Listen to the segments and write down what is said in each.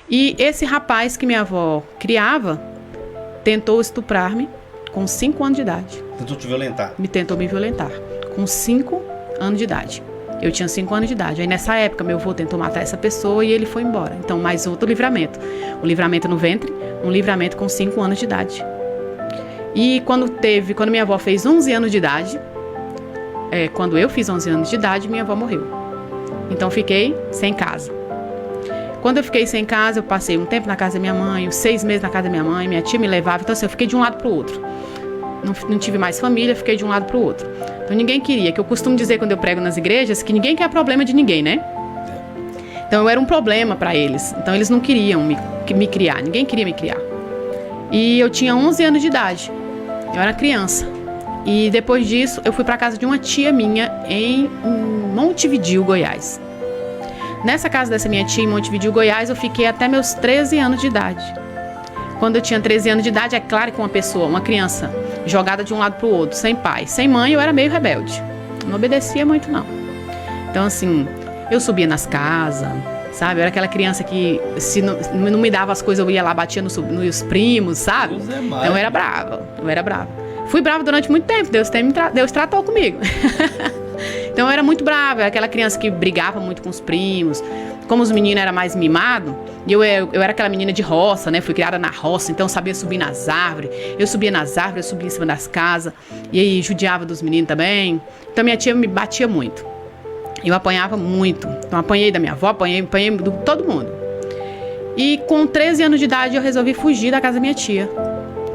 E esse rapaz que minha avó criava tentou estuprar-me com 5 anos de idade. Tentou te violentar? Tentou me violentar com 5 anos de idade. Eu tinha 5 anos de idade. Aí nessa época meu avô tentou matar essa pessoa e ele foi embora. Então mais outro livramento. Um livramento no ventre, um livramento com 5 anos de idade. E quando minha avó fez 11 anos de idade, quando eu fiz 11 anos de idade, minha avó morreu. Então fiquei sem casa. Quando eu fiquei sem casa, eu passei um tempo na casa da minha mãe, 6 meses na casa da minha mãe, minha tia me levava. Então assim, eu fiquei de um lado pro outro. Não tive mais família, fiquei de um lado pro outro. Então ninguém queria, que eu costumo dizer quando eu prego nas igrejas, que ninguém quer problema de ninguém, né? Então eu era um problema para eles. Então eles não queriam me criar, ninguém queria me criar. E eu tinha 11 anos de idade, eu era criança. E depois disso, eu fui para casa de uma tia minha em Montevidéu, Goiás. Nessa casa dessa minha tia em Montevidéu, Goiás, eu fiquei até meus 13 anos de idade. Quando eu tinha 13 anos de idade, é claro que uma criança jogada de um lado pro outro, sem pai, sem mãe, eu era meio rebelde. Não obedecia muito, não. Então, assim, eu subia nas casas, sabe? Eu era aquela criança que, se não me dava as coisas, eu ia lá, batia nos primos, sabe? Então, eu era brava. Fui brava durante muito tempo, Deus tratou comigo. Então, eu era muito brava, era aquela criança que brigava muito com os primos. Como os meninos eram mais mimados, eu era aquela menina de roça, né? Fui criada na roça, então eu sabia subir nas árvores. Eu subia nas árvores, eu subia em cima das casas. E aí judiava dos meninos também. Então minha tia me batia muito. Eu apanhava muito. Então apanhei da minha avó, apanhei de todo mundo. E com 13 anos de idade eu resolvi fugir da casa da minha tia.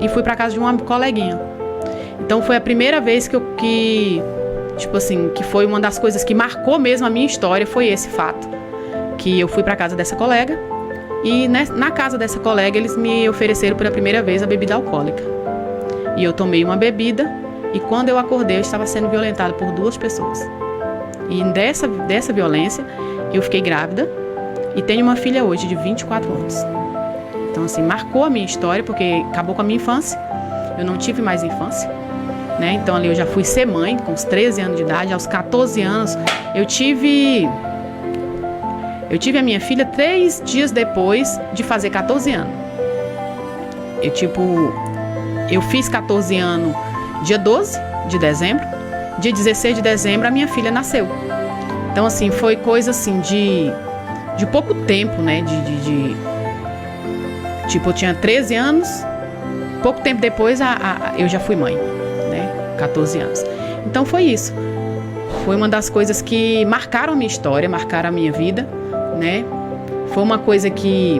E fui pra casa de uma coleguinha. Então foi a primeira vez que foi uma das coisas que marcou mesmo a minha história, foi esse fato. Que eu fui para casa dessa colega e na casa dessa colega eles me ofereceram pela primeira vez a bebida alcoólica. E eu tomei uma bebida e quando eu acordei eu estava sendo violentada por 2 pessoas. E dessa violência eu fiquei grávida e tenho uma filha hoje de 24 anos. Então assim, marcou a minha história porque acabou com a minha infância. Eu não tive mais infância, né? Então ali eu já fui ser mãe com os 13 anos de idade, aos 14 anos eu tive a minha filha 3 dias depois de fazer 14 anos. Eu fiz 14 anos dia 12 de dezembro. Dia 16 de dezembro a minha filha nasceu. Então assim, foi coisa assim de pouco tempo, né? Eu tinha 13 anos, pouco tempo depois eu já fui mãe, né? 14 anos. Então foi isso. Foi uma das coisas que marcaram a minha história, marcaram a minha vida, né? Foi uma coisa que